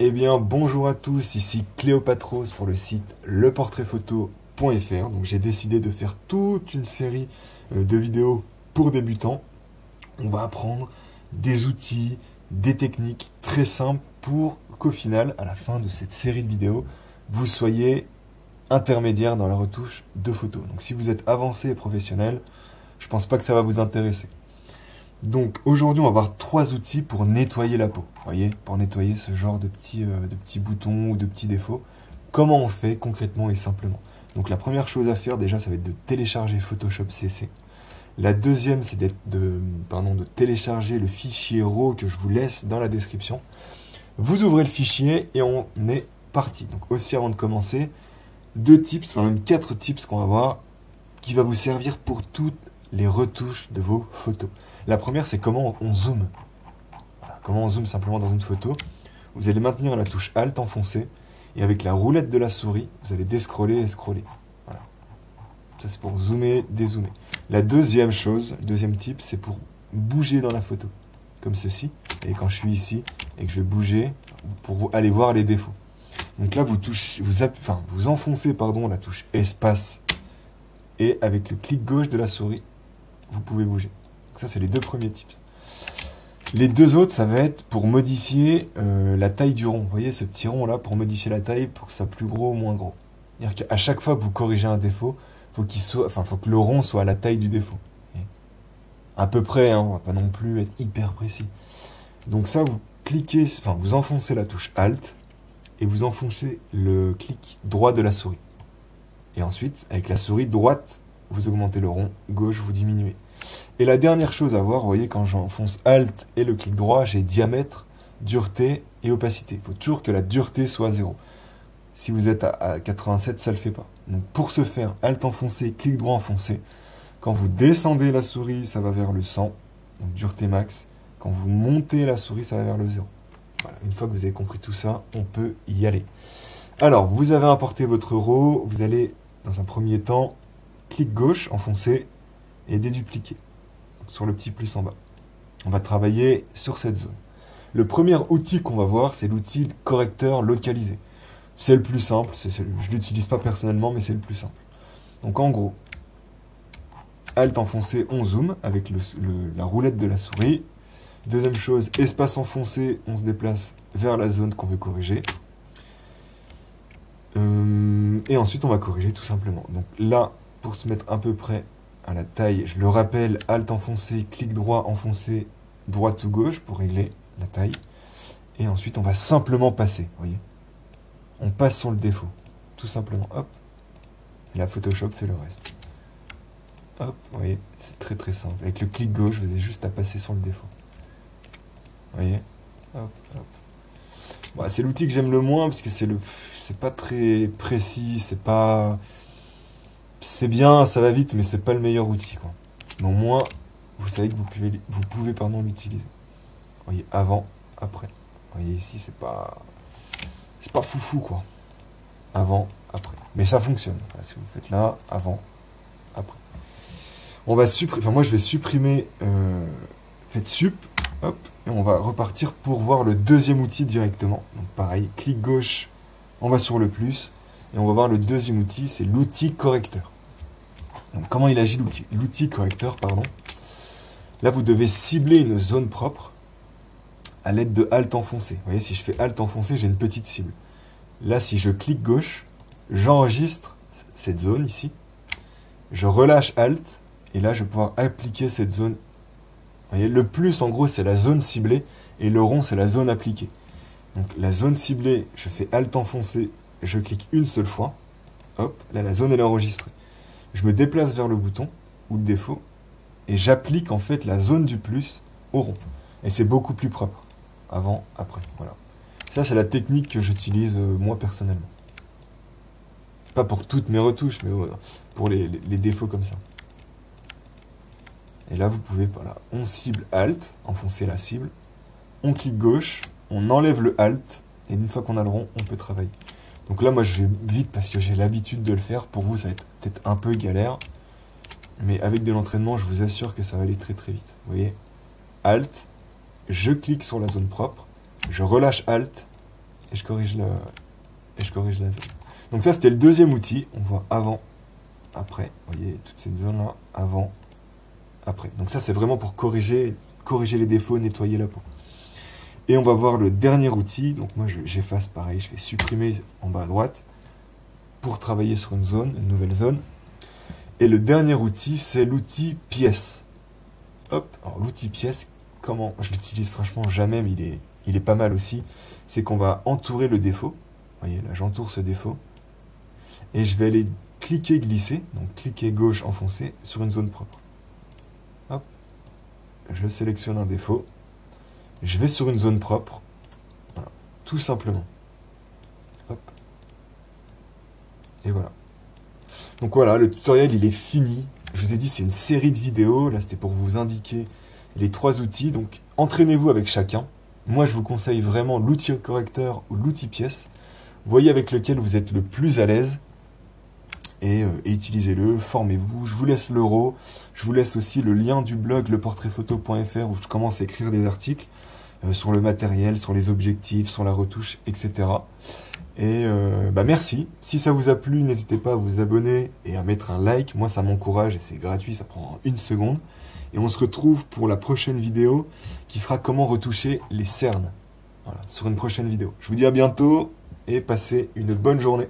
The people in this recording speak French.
Eh bien, bonjour à tous, ici Cléopatros pour le site leportraitphoto.fr. Donc, j'ai décidé de faire toute une série de vidéos pour débutants. On va apprendre des outils, des techniques très simples pour qu'au final, à la fin de cette série de vidéos, vous soyez intermédiaire dans la retouche de photos. Donc, si vous êtes avancé et professionnel, je pense pas que ça va vous intéresser. Donc aujourd'hui, on va voir trois outils pour nettoyer la peau. Vous voyez, pour nettoyer ce genre de petits boutons ou de petits défauts. Comment on fait concrètement et simplement? Donc la première chose à faire déjà, ça va être de télécharger Photoshop CC. La deuxième, c'est de télécharger le fichier RAW que je vous laisse dans la description. Vous ouvrez le fichier et on est parti. Donc aussi avant de commencer, quatre tips qu'on va voir qui va vous servir pour toutes les retouches de vos photos. La première, c'est comment on zoome. Voilà, comment on zoome simplement dans une photo. Vous allez maintenir la touche Alt enfoncée et avec la roulette de la souris, vous allez descroller et scroller. Voilà. Ça, c'est pour zoomer, dézoomer. La deuxième tip, c'est pour bouger dans la photo. Comme ceci. Et quand je suis ici et que je vais bouger, pour aller voir les défauts. Donc là, vous enfoncez la touche Espace et avec le clic gauche de la souris, vous pouvez bouger. Donc ça, c'est les deux premiers tips. Les deux autres, ça va être pour modifier la taille du rond. Vous voyez ce petit rond là, pour modifier la taille, pour que ça soit plus gros ou moins gros. C'est-à-dire qu'à chaque fois que vous corrigez un défaut, faut que le rond soit à la taille du défaut. Et à peu près, hein, on va pas non plus être hyper précis. Donc ça, vous enfoncez la touche Alt et vous enfoncez le clic droit de la souris. Et ensuite, avec la souris droite, vous augmentez le rond, gauche, vous diminuez. Et la dernière chose à voir, vous voyez, quand j'enfonce Alt et le clic droit, j'ai diamètre, dureté et opacité. Il faut toujours que la dureté soit 0. Si vous êtes à 87, ça ne le fait pas. Donc pour ce faire, Alt enfoncé, clic droit enfoncé. Quand vous descendez la souris, ça va vers le 100, donc dureté max. Quand vous montez la souris, ça va vers le 0. Voilà. Une fois que vous avez compris tout ça, on peut y aller. Alors, vous avez importé votre RAW, vous allez, dans un premier temps, clic gauche, enfoncer et dédupliquer. Donc, sur le petit plus en bas. On va travailler sur cette zone. Le premier outil qu'on va voir, c'est l'outil correcteur localisé. C'est le plus simple, je ne l'utilise pas personnellement, mais c'est le plus simple. Donc en gros, Alt enfoncé, on zoome avec la roulette de la souris. Deuxième chose, espace enfoncé, on se déplace vers la zone qu'on veut corriger. Et ensuite, on va corriger tout simplement. Donc là, pour se mettre à peu près à la taille, je le rappelle, Alt enfoncé, clic droit enfoncé, droite ou gauche pour régler la taille. Et ensuite, on va simplement passer, vous voyez. On passe sur le défaut, tout simplement, hop. Et la Photoshop fait le reste. Hop, vous voyez, c'est très très simple. Avec le clic gauche, vous avez juste à passer sur le défaut. Vous voyez, hop, hop. Bon, c'est l'outil que j'aime le moins parce que c'est pas très précis, c'est bien, ça va vite, mais c'est pas le meilleur outil, quoi. Mais au moins, vous savez que vous pouvez l'utiliser. Vous voyez, avant, après. Vous voyez ici, c'est pas foufou, quoi. Avant, après. Mais ça fonctionne. Voilà, si vous faites là, avant, après. On va supprimer, moi je vais supprimer, faites sup, hop, et on va repartir pour voir le deuxième outil directement. Donc pareil, clic gauche, on va sur le plus, et on va voir le deuxième outil, c'est l'outil correcteur. Donc comment il agit l'outil correcteur, pardon. Là vous devez cibler une zone propre à l'aide de Alt enfoncé. Vous voyez, si je fais Alt enfoncé, j'ai une petite cible. Là, si je clique gauche, j'enregistre cette zone ici, je relâche Alt, et là je vais pouvoir appliquer cette zone. Vous voyez, le plus en gros c'est la zone ciblée, et le rond c'est la zone appliquée. Donc la zone ciblée, je fais Alt enfoncé, je clique une seule fois, hop, là la zone elle est enregistrée. Je me déplace vers le bouton, ou le défaut, et j'applique en fait la zone du plus au rond. Et c'est beaucoup plus propre. Avant, après, voilà. Ça c'est la technique que j'utilise moi personnellement. Pas pour toutes mes retouches, mais pour les défauts comme ça. Et là vous pouvez, voilà, on cible Alt, enfoncer la cible, on clique gauche, on enlève le Alt, et une fois qu'on a le rond, on peut travailler. Donc là, moi, je vais vite parce que j'ai l'habitude de le faire. Pour vous, ça va être peut-être un peu galère. Mais avec de l'entraînement, je vous assure que ça va aller très très vite. Vous voyez, Alt, je clique sur la zone propre, je relâche Alt, et je corrige la zone. Donc ça, c'était le deuxième outil. On voit avant, après. Vous voyez, toutes ces zones-là, avant, après. Donc ça, c'est vraiment pour corriger les défauts, nettoyer la peau. Et on va voir le dernier outil. Donc moi, j'efface pareil. Je vais supprimer en bas à droite pour travailler sur une zone, une nouvelle zone. Et le dernier outil, c'est l'outil pièce. Hop, alors l'outil pièce, comment? Je l'utilise franchement jamais, mais il est pas mal aussi. C'est qu'on va entourer le défaut. Vous voyez, là, j'entoure ce défaut. Et je vais aller cliquer, glisser. Donc cliquer gauche, enfoncer sur une zone propre. Hop, je sélectionne un défaut. Je vais sur une zone propre. Voilà, tout simplement. Hop. Et voilà. Donc voilà, le tutoriel, il est fini. Je vous ai dit, c'est une série de vidéos. Là, c'était pour vous indiquer les 3 outils. Donc, entraînez-vous avec chacun. Moi, je vous conseille vraiment l'outil correcteur ou l'outil pièce. Voyez avec lequel vous êtes le plus à l'aise. Et utilisez-le, formez-vous. Je vous laisse l'euro. Je vous laisse aussi le lien du blog leportraitphoto.fr où je commence à écrire des articles sur le matériel, sur les objectifs, sur la retouche, etc. Et merci. Si ça vous a plu, n'hésitez pas à vous abonner et à mettre un like. Moi, ça m'encourage et c'est gratuit, ça prend 1 seconde. Et on se retrouve pour la prochaine vidéo qui sera comment retoucher les cernes. Voilà, sur une prochaine vidéo. Je vous dis à bientôt et passez une bonne journée.